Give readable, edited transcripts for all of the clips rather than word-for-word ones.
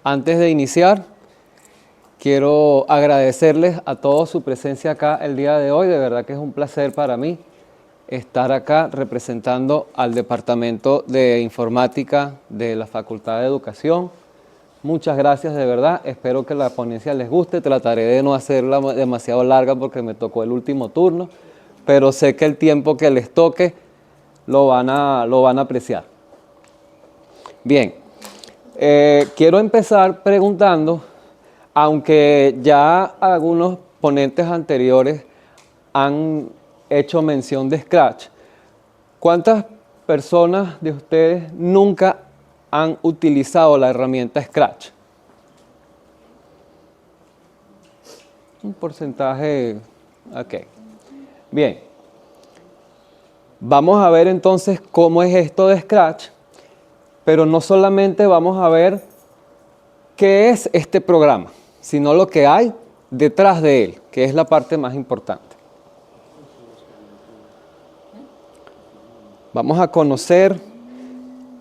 Antes de iniciar, quiero agradecerles a todos su presencia acá el día de hoy. De verdad que es un placer para mí estar acá representando al Departamento de Informática de la Facultad de Educación. Muchas gracias, de verdad. Espero que la ponencia les guste. Trataré de no hacerla demasiado larga porque me tocó el último turno, pero sé que el tiempo que les toque lo van a apreciar. Bien, quiero empezar preguntando, aunque ya algunos ponentes anteriores han hecho mención de Scratch, ¿cuántas personas de ustedes nunca han utilizado la herramienta Scratch? Un porcentaje, ok. Bien, vamos a ver entonces cómo es esto de Scratch, pero no solamente vamos a ver qué es este programa, sino lo que hay detrás de él, que es la parte más importante. Vamos a conocer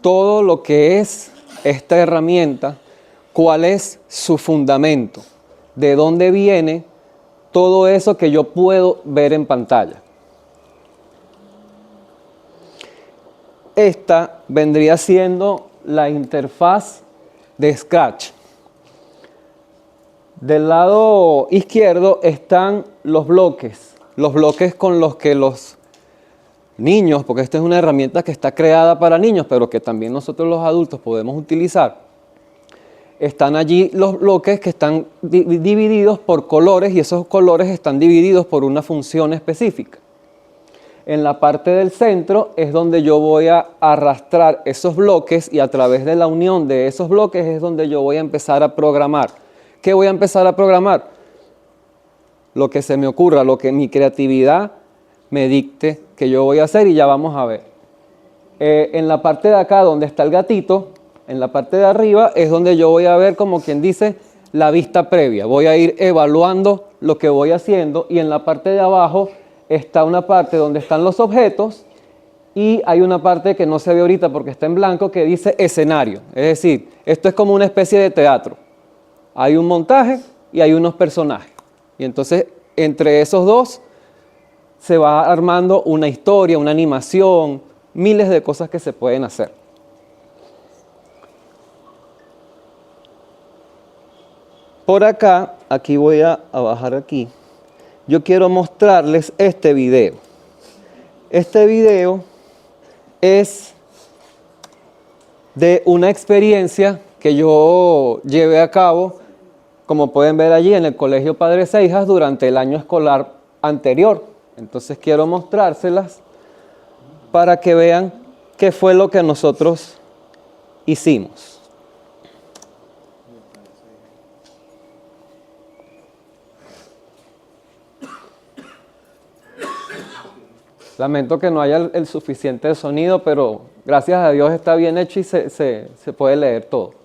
todo lo que es esta herramienta, cuál es su fundamento, de dónde viene todo eso que yo puedo ver en pantalla. Esta vendría siendo la interfaz de Scratch. Del lado izquierdo están los bloques con los que los niños, porque esta es una herramienta que está creada para niños, pero que también nosotros los adultos podemos utilizar. Están allí los bloques que están divididos por colores y esos colores están divididos por una función específica. En la parte del centro es donde yo voy a arrastrar esos bloques y a través de la unión de esos bloques es donde yo voy a empezar a programar. ¿Qué voy a empezar a programar? Lo que se me ocurra, lo que mi creatividad me dicte que yo voy a hacer y ya vamos a ver. En la parte de acá donde está el gatito, en la parte de arriba es donde yo voy a ver, como quien dice, la vista previa. Voy a ir evaluando lo que voy haciendo y en la parte de abajo está una parte donde están los objetos y hay una parte que no se ve ahorita porque está en blanco que dice escenario. Es decir, esto es como una especie de teatro. Hay un montaje y hay unos personajes. Y entonces entre esos dos se va armando una historia, una animación, miles de cosas que se pueden hacer. Por acá, aquí voy a bajar aquí, yo quiero mostrarles este video. Este video es de una experiencia que yo llevé a cabo, como pueden ver allí, en el Colegio Padres e Hijas durante el año escolar anterior. Entonces quiero mostrárselas para que vean qué fue lo que nosotros hicimos. Lamento que no haya el suficiente sonido, pero gracias a Dios está bien hecho y se puede leer todo.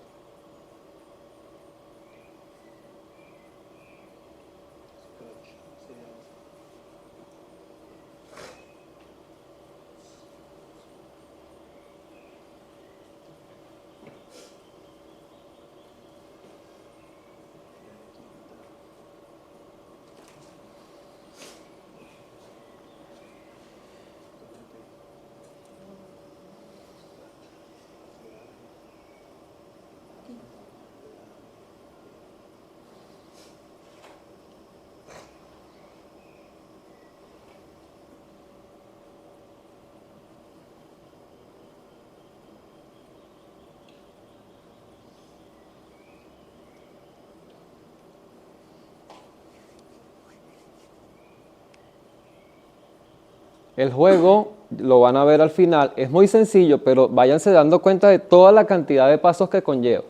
El juego, lo van a ver al final, es muy sencillo, pero váyanse dando cuenta de toda la cantidad de pasos que conlleva.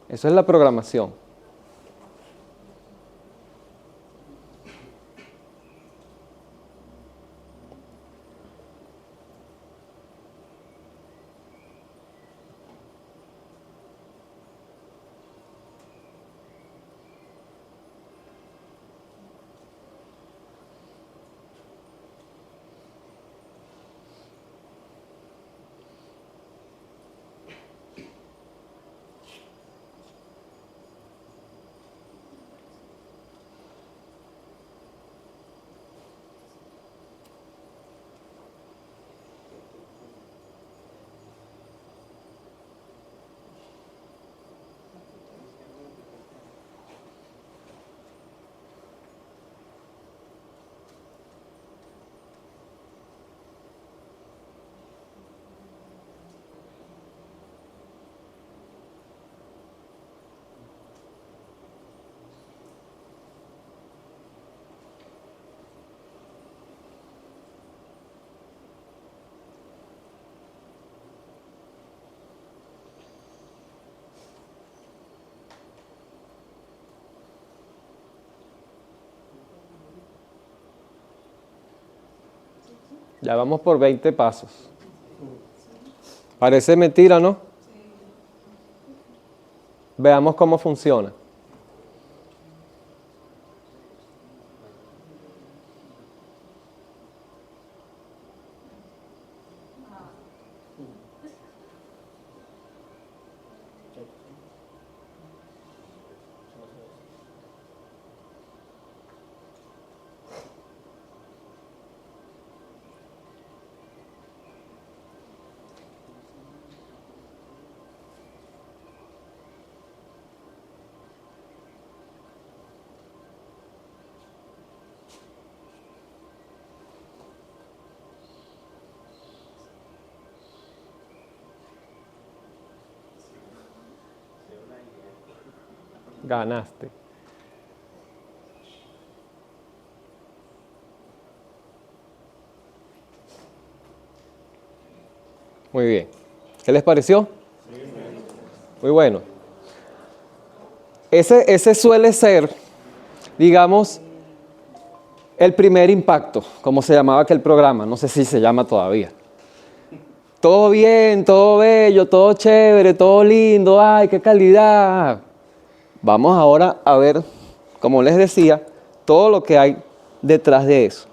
Eso es la programación. Ya vamos por 20 pasos. Parece mentira, ¿no? Veamos cómo funciona. Ganaste. Muy bien. ¿Qué les pareció? Muy bueno. Ese suele ser, digamos, el primer impacto, como se llamaba aquel programa. No sé si se llama todavía. Todo bien, todo bello, todo chévere, todo lindo. ¡Ay, qué calidad! Vamos ahora a ver, como les decía, todo lo que hay detrás de eso.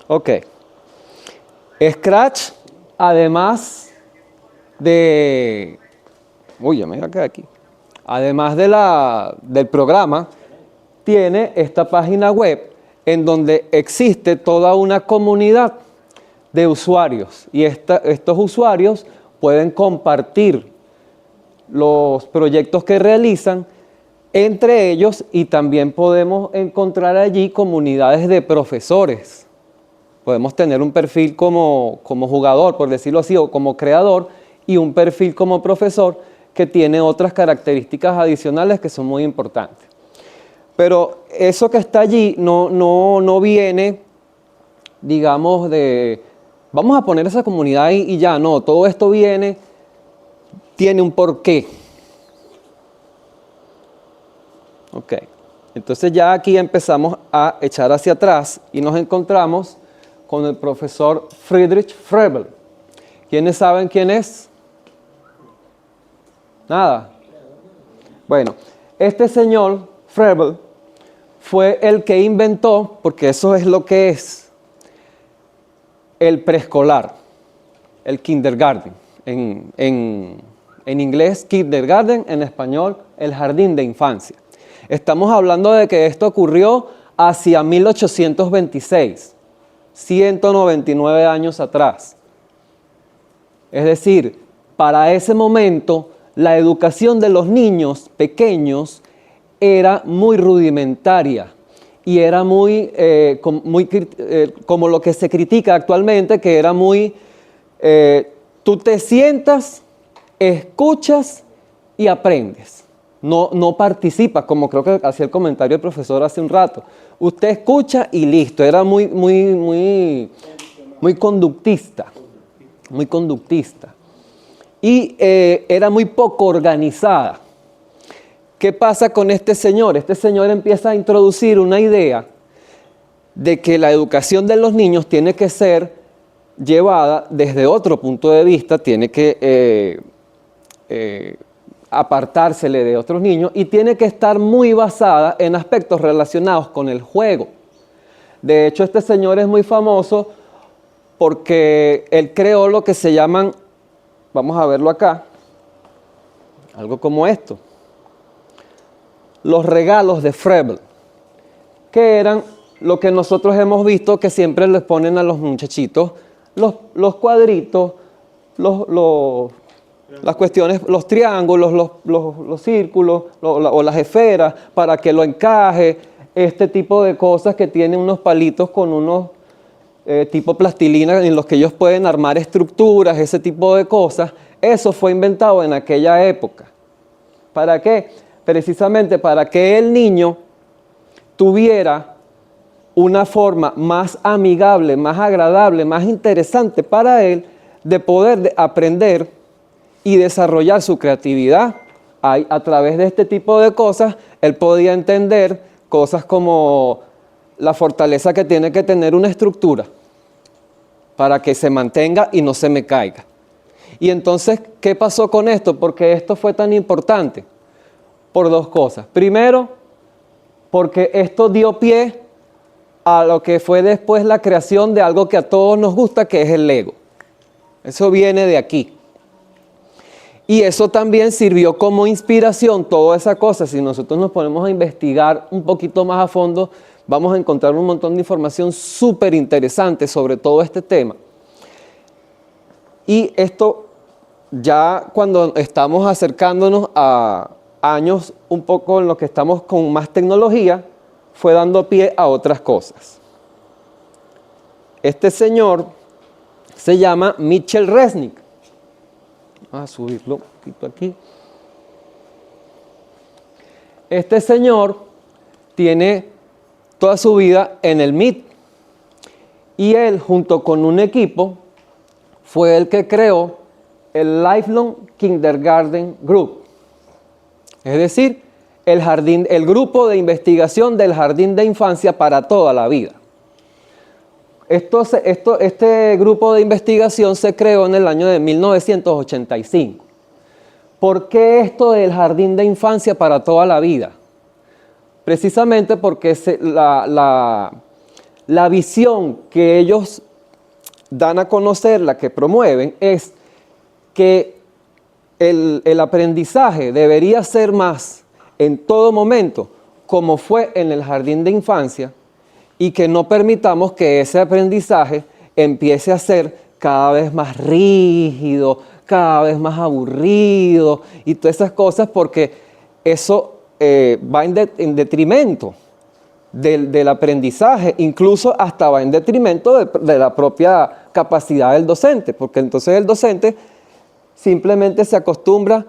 Ok. Scratch, además de... Uy, ya me voy a quedar aquí. Además del programa, tiene esta página web en donde existe toda una comunidad de usuarios. Y estos usuarios pueden compartir los proyectos que realizan entre ellos y también podemos encontrar allí comunidades de profesores. Podemos tener un perfil como jugador, por decirlo así, o como creador, y un perfil como profesor que tiene otras características adicionales que son muy importantes. Pero eso que está allí no viene, digamos, de... Vamos a poner esa comunidad ahí y ya, no, todo esto tiene un porqué. Ok, entonces ya aquí empezamos a echar hacia atrás y nos encontramos con el profesor Friedrich Froebel. ¿Quiénes saben quién es? Nada. Bueno, este señor Froebel fue el que inventó, porque eso es lo que es, el preescolar, el kindergarten. En inglés, kindergarten, en español, el jardín de infancia. Estamos hablando de que esto ocurrió hacia 1826, 199 años atrás. Es decir, para ese momento, la educación de los niños pequeños era muy rudimentaria y era como lo que se critica actualmente, que era muy, tú te sientas, escuchas y aprendes. No participas, como creo que hacía el comentario el profesor hace un rato. Usted escucha y listo, era muy conductista, muy conductista. Y era muy poco organizada. ¿Qué pasa con este señor? Este señor empieza a introducir una idea de que la educación de los niños tiene que ser llevada desde otro punto de vista, tiene que apartársele de otros niños y tiene que estar muy basada en aspectos relacionados con el juego. De hecho, este señor es muy famoso porque él creó lo que se llaman, vamos a verlo acá, algo como esto, los regalos de Froebel, que eran lo que nosotros hemos visto que siempre les ponen a los muchachitos, los cuadritos, las cuestiones, los triángulos, los círculos o las esferas para que lo encaje, este tipo de cosas que tienen unos palitos con unos tipo plastilina en los que ellos pueden armar estructuras, ese tipo de cosas. Eso fue inventado en aquella época. ¿Para qué? Precisamente para que el niño tuviera una forma más amigable, más agradable, más interesante para él de poder aprender y desarrollar su creatividad. A través de este tipo de cosas, él podía entender cosas como la fortaleza que tiene que tener una estructura para que se mantenga y no se me caiga. Y entonces, ¿qué pasó con esto? ¿Por qué esto fue tan importante? Por dos cosas. Primero, porque esto dio pie a lo que fue después la creación de algo que a todos nos gusta, que es el Lego. Eso viene de aquí. Y eso también sirvió como inspiración, toda esa cosa. Si nosotros nos ponemos a investigar un poquito más a fondo, vamos a encontrar un montón de información súper interesante sobre todo este tema. Y esto ya cuando estamos acercándonos a años un poco en los que estamos con más tecnología, fue dando pie a otras cosas. Este señor se llama Mitchell Resnick. Vamos a subirlo un poquito aquí. Este señor tiene toda su vida en el MIT. Y él, junto con un equipo, fue el que creó el Lifelong Kindergarten Group. Es decir, el grupo de investigación del jardín de infancia para toda la vida. Este grupo de investigación se creó en el año de 1985. ¿Por qué esto del jardín de infancia para toda la vida? Precisamente porque la visión que ellos dan a conocer, la que promueven, es que el aprendizaje debería ser más en todo momento, como fue en el jardín de infancia, y que no permitamos que ese aprendizaje empiece a ser cada vez más rígido, cada vez más aburrido y todas esas cosas, porque eso va en detrimento del aprendizaje, incluso hasta va en detrimento de la propia capacidad del docente, porque entonces el docente simplemente se acostumbra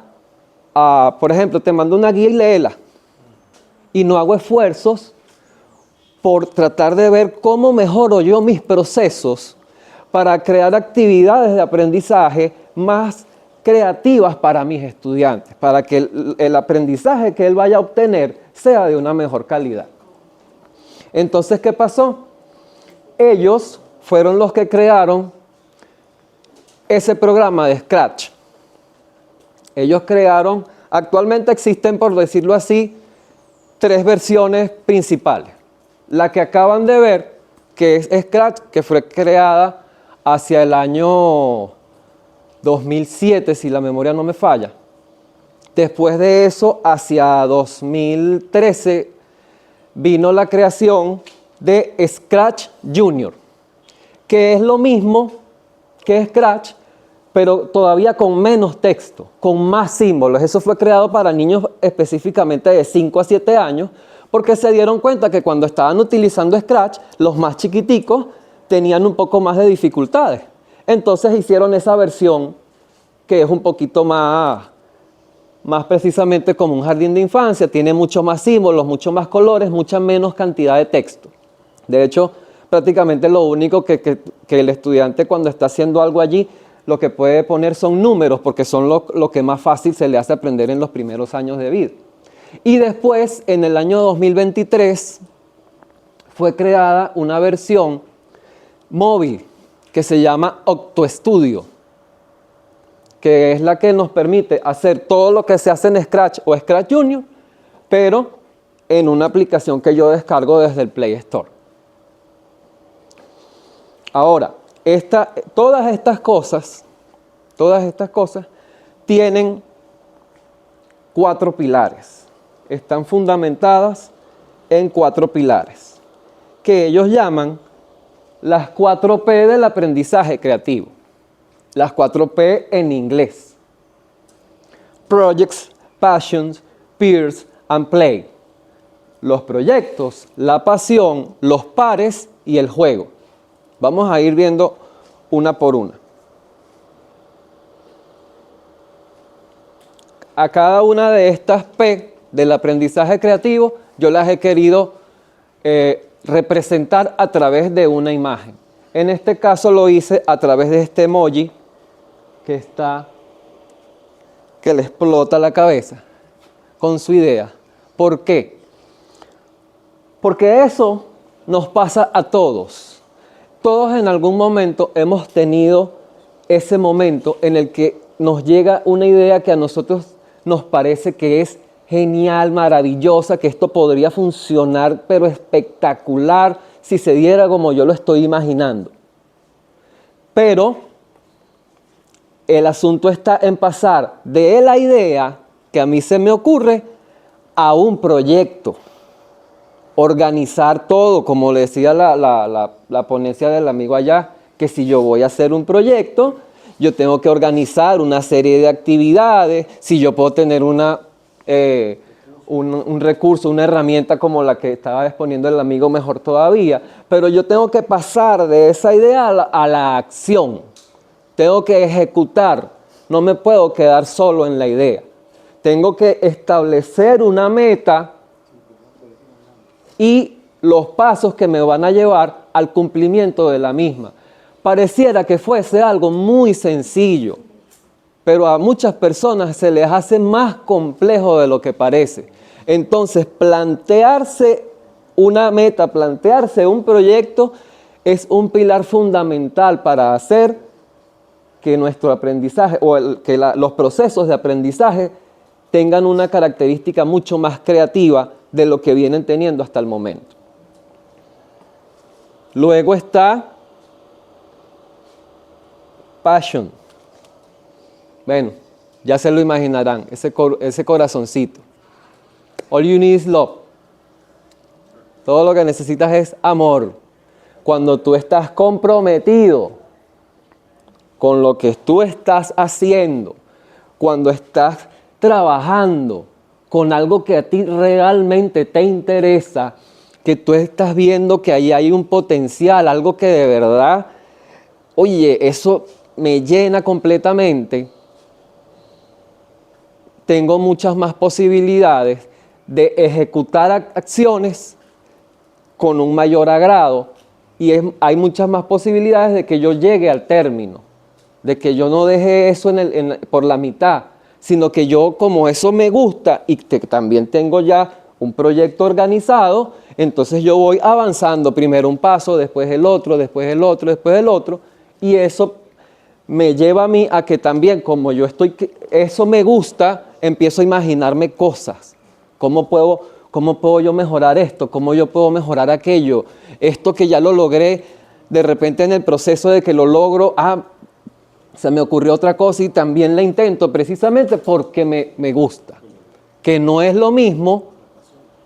a, por ejemplo, te mando una guía y léela, y no hago esfuerzos por tratar de ver cómo mejoro yo mis procesos para crear actividades de aprendizaje más creativas para mis estudiantes, para que el aprendizaje que él vaya a obtener sea de una mejor calidad. Entonces, ¿qué pasó? Ellos fueron los que crearon ese programa de Scratch. Ellos crearon, actualmente existen, por decirlo así, 3 versiones principales. La que acaban de ver, que es Scratch, que fue creada hacia el año 2007, si la memoria no me falla. Después de eso, hacia 2013, vino la creación de Scratch Junior, que es lo mismo que Scratch, pero todavía con menos texto, con más símbolos. Eso fue creado para niños específicamente de 5 a 7 años, porque se dieron cuenta que cuando estaban utilizando Scratch, los más chiquiticos tenían un poco más de dificultades. Entonces hicieron esa versión que es un poquito más precisamente como un jardín de infancia, tiene mucho más símbolos, mucho más colores, mucha menos cantidad de texto. De hecho, prácticamente lo único que el estudiante cuando está haciendo algo allí, lo que puede poner son números, porque son lo que más fácil se le hace aprender en los primeros años de vida. Y después, en el año 2023, fue creada una versión móvil que se llama OctoStudio, que es la que nos permite hacer todo lo que se hace en Scratch o Scratch Junior, pero en una aplicación que yo descargo desde el Play Store. Ahora, todas estas cosas tienen 4 pilares. Están fundamentadas en 4 pilares, que ellos llaman las 4P del aprendizaje creativo. Las 4P en inglés. Projects, Passions, Peers and Play. Los proyectos, la pasión, los pares y el juego. Vamos a ir viendo una por una. A cada una de estas P del aprendizaje creativo, yo las he querido representar a través de una imagen. En este caso lo hice a través de este emoji que le explota la cabeza con su idea. ¿Por qué? Porque eso nos pasa a todos. Todos en algún momento hemos tenido ese momento en el que nos llega una idea que a nosotros nos parece que es genial, maravillosa, que esto podría funcionar, pero espectacular, si se diera como yo lo estoy imaginando. Pero el asunto está en pasar de la idea que a mí se me ocurre a un proyecto. Organizar todo, como le decía la ponencia del amigo allá, que si yo voy a hacer un proyecto, yo tengo que organizar una serie de actividades. Si yo puedo tener un recurso, una herramienta como la que estaba exponiendo el amigo, mejor todavía. Pero yo tengo que pasar de esa idea a la acción. Tengo que ejecutar. No me puedo quedar solo en la idea. Tengo que establecer una meta y los pasos que me van a llevar al cumplimiento de la misma. Pareciera que fuese algo muy sencillo, pero a muchas personas se les hace más complejo de lo que parece. Entonces, plantearse una meta, plantearse un proyecto es un pilar fundamental para hacer que nuestro aprendizaje los procesos de aprendizaje tengan una característica mucho más creativa de lo que vienen teniendo hasta el momento. Luego está passion. Bueno, ya se lo imaginarán, ese corazoncito. All you need is love. Todo lo que necesitas es amor. Cuando tú estás comprometido con lo que tú estás haciendo, cuando estás trabajando con algo que a ti realmente te interesa, que tú estás viendo que ahí hay un potencial, algo que de verdad, oye, eso me llena completamente, tengo muchas más posibilidades de ejecutar acciones con un mayor agrado y hay muchas más posibilidades de que yo llegue al término, de que yo no deje eso por la mitad, sino que yo, como eso me gusta y que también tengo ya un proyecto organizado, entonces yo voy avanzando, primero un paso, después el otro, después el otro, después el otro, y eso me lleva a mí a que también, como eso me gusta, empiezo a imaginarme cosas. ¿Cómo puedo yo mejorar esto? ¿Cómo yo puedo mejorar aquello? Esto que ya lo logré, de repente en el proceso de que lo logro, se me ocurrió otra cosa y también la intento precisamente porque me gusta. Que no es lo mismo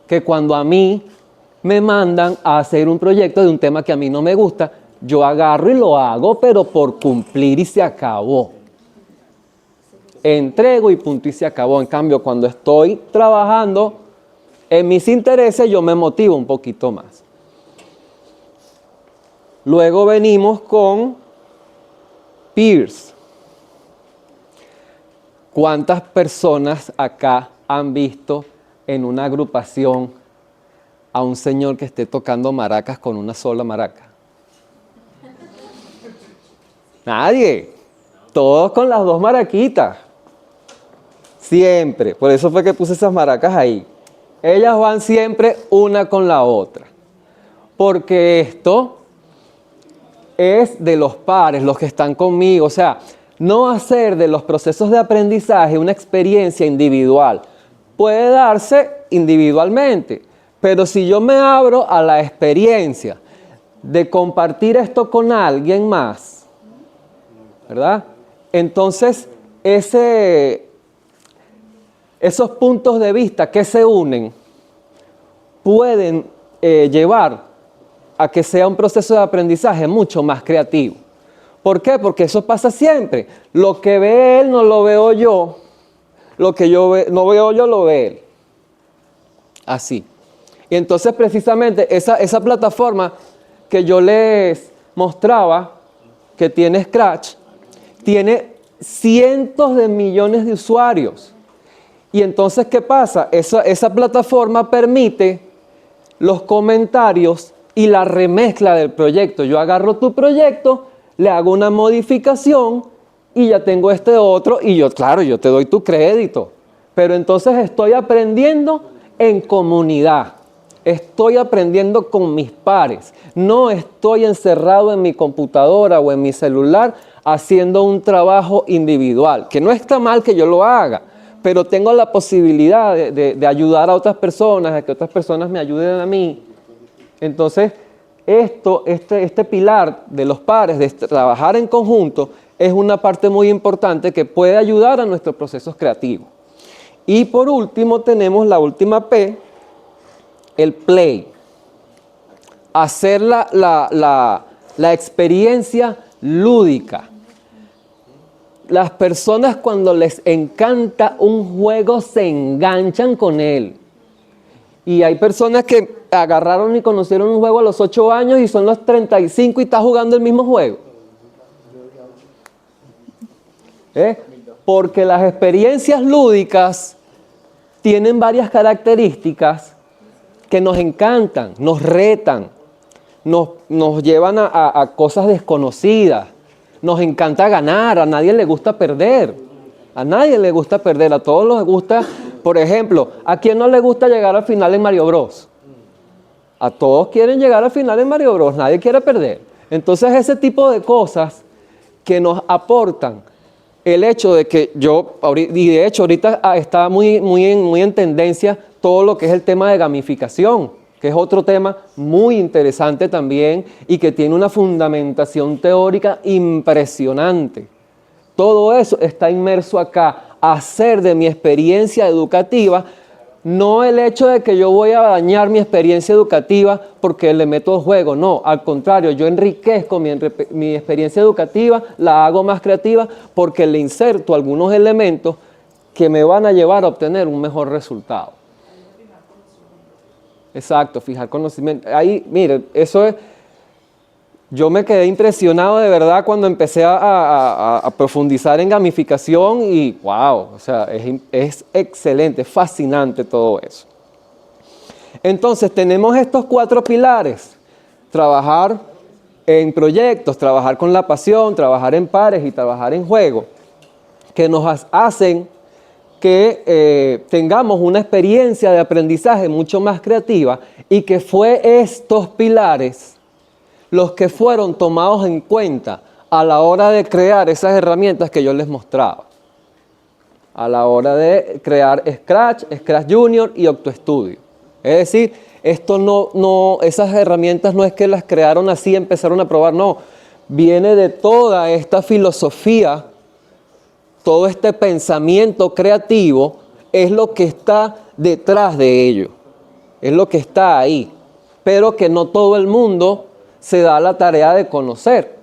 que cuando a mí me mandan a hacer un proyecto de un tema que a mí no me gusta, yo agarro y lo hago, pero por cumplir y se acabó. Entrego y punto y se acabó. En cambio, cuando estoy trabajando en mis intereses, yo me motivo un poquito más. Luego venimos con peers. ¿Cuántas personas acá han visto en una agrupación a un señor que esté tocando maracas con una sola maraca? Nadie. Todos con las dos maraquitas. Siempre. Por eso fue que puse esas maracas ahí. Ellas van siempre una con la otra. Porque esto es de los pares, los que están conmigo. O sea, no hacer de los procesos de aprendizaje una experiencia individual. Puede darse individualmente, pero si yo me abro a la experiencia de compartir esto con alguien más, ¿verdad? Entonces, esos puntos de vista que se unen pueden llevar a que sea un proceso de aprendizaje mucho más creativo. ¿Por qué? Porque eso pasa siempre. Lo que ve él no lo veo yo. Lo que no veo yo lo ve él. Así. Y entonces precisamente esa plataforma que yo les mostraba, que tiene Scratch, tiene cientos de millones de usuarios. Y entonces, ¿qué pasa? Esa plataforma permite los comentarios y la remezcla del proyecto. Yo agarro tu proyecto, le hago una modificación y ya tengo este otro y yo te doy tu crédito. Pero entonces estoy aprendiendo en comunidad. Estoy aprendiendo con mis pares. No estoy encerrado en mi computadora o en mi celular haciendo un trabajo individual. Que no está mal que yo lo haga, pero tengo la posibilidad de ayudar a otras personas, de que otras personas me ayuden a mí. Entonces, este pilar de los pares, de trabajar en conjunto, es una parte muy importante que puede ayudar a nuestros procesos creativos. Y por último tenemos la última P, el play. Hacer la experiencia lúdica. Las personas cuando les encanta un juego se enganchan con él. Y hay personas que agarraron y conocieron un juego a los 8 años y son los 35 y está jugando el mismo juego. Porque las experiencias lúdicas tienen varias características que nos encantan, nos retan, nos llevan a cosas desconocidas. Nos encanta ganar, a nadie le gusta perder. A nadie le gusta perder, a todos les gusta. Por ejemplo, ¿a quién no le gusta llegar al final en Mario Bros? A todos quieren llegar al final en Mario Bros, nadie quiere perder. Entonces ese tipo de cosas que nos aportan el hecho de que y de hecho ahorita está muy en tendencia todo lo que es el tema de gamificación, que es otro tema muy interesante también y que tiene una fundamentación teórica impresionante. Todo eso está inmerso acá, hacer de mi experiencia educativa, no el hecho de que yo voy a dañar mi experiencia educativa porque le meto juego, no, al contrario, yo enriquezco mi experiencia educativa, la hago más creativa porque le inserto algunos elementos que me van a llevar a obtener un mejor resultado. Exacto, fijar conocimiento. Ahí, mire, eso es... Yo me quedé impresionado de verdad cuando empecé a profundizar en gamificación y wow, o sea, es excelente, fascinante todo eso. Entonces tenemos estos 4 pilares: trabajar en proyectos, trabajar con la pasión, trabajar en pares y trabajar en juego, que nos hacen que tengamos una experiencia de aprendizaje mucho más creativa y que fue estos pilares los que fueron tomados en cuenta a la hora de crear esas herramientas que yo les mostraba. A la hora de crear Scratch, Scratch Junior y OctoStudio. Es decir, esas herramientas no es que las crearon así y empezaron a probar, no. Viene de toda esta filosofía, todo este pensamiento creativo, es lo que está detrás de ello. Es lo que está ahí. Pero que no todo el mundo se da la tarea de conocer,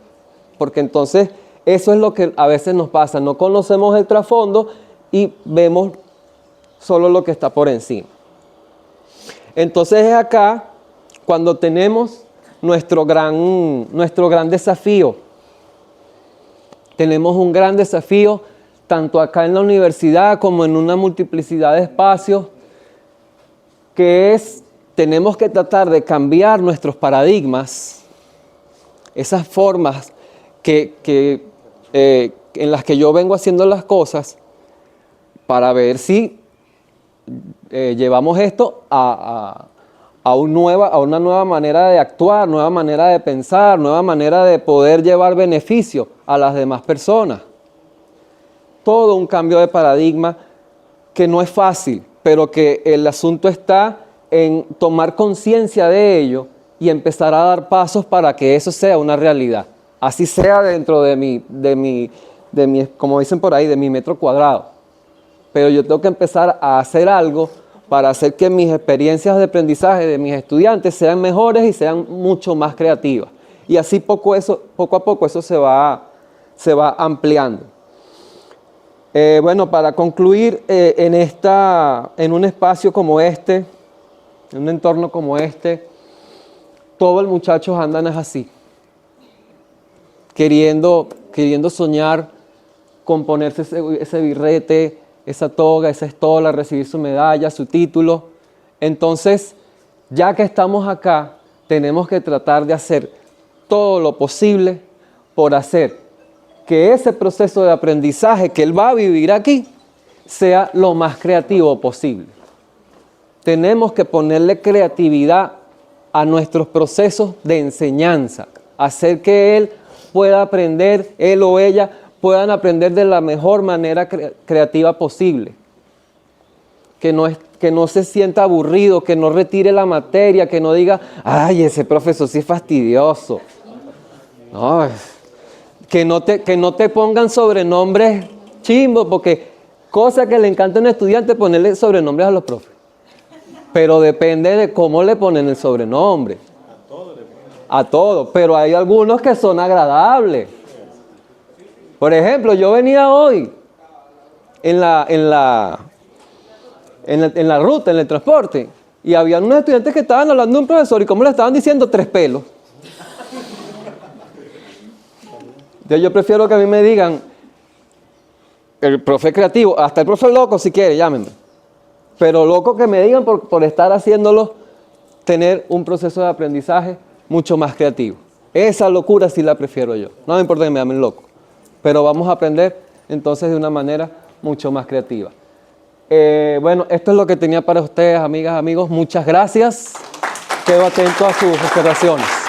porque entonces eso es lo que a veces nos pasa, no conocemos el trasfondo y vemos solo lo que está por encima. Entonces es acá cuando tenemos nuestro gran desafío. Tenemos un gran desafío tanto acá en la universidad como en una multiplicidad de espacios, que es, tenemos que tratar de cambiar nuestros paradigmas, esas formas en las que yo vengo haciendo las cosas, para ver si llevamos esto a una nueva manera de actuar, nueva manera de pensar, nueva manera de poder llevar beneficio a las demás personas. Todo un cambio de paradigma que no es fácil, pero que el asunto está en tomar conciencia de ello y empezar a dar pasos para que eso sea una realidad. Así sea dentro de mi, como dicen por ahí, de mi metro cuadrado. Pero yo tengo que empezar a hacer algo para hacer que mis experiencias de aprendizaje de mis estudiantes sean mejores y sean mucho más creativas. Y así poco a poco eso se va ampliando. Bueno, para concluir, en un espacio como este, en un entorno como este, todos los muchachos andan así, queriendo soñar con ponerse ese birrete, esa toga, esa estola, recibir su medalla, su título. Entonces, ya que estamos acá, tenemos que tratar de hacer todo lo posible por hacer que ese proceso de aprendizaje que él va a vivir aquí sea lo más creativo posible. tenemos que ponerle creatividad a nuestros procesos de enseñanza, hacer que él pueda aprender, él o ella puedan aprender de la mejor manera creativa posible. Que no se sienta aburrido, que no retire la materia, que no diga, ay, ese profesor sí es fastidioso. No, que no te pongan sobrenombres chimbos, porque cosa que le encanta a un estudiante ponerle sobrenombres a los profes. Pero depende de cómo le ponen el sobrenombre. A todos, pero hay algunos que son agradables. Por ejemplo, yo venía hoy en la ruta, en el transporte, y había unos estudiantes que estaban hablando de un profesor y como le estaban diciendo tres pelos. Entonces yo prefiero que a mí me digan el profe creativo, hasta el profe loco si quiere, llámenme. Pero loco que me digan por estar haciéndolo tener un proceso de aprendizaje mucho más creativo. Esa locura sí la prefiero yo. No me importa que me llamen loco, pero vamos a aprender entonces de una manera mucho más creativa. Bueno, esto es lo que tenía para ustedes, amigas, amigos. Muchas gracias. Quedo atento a sus observaciones.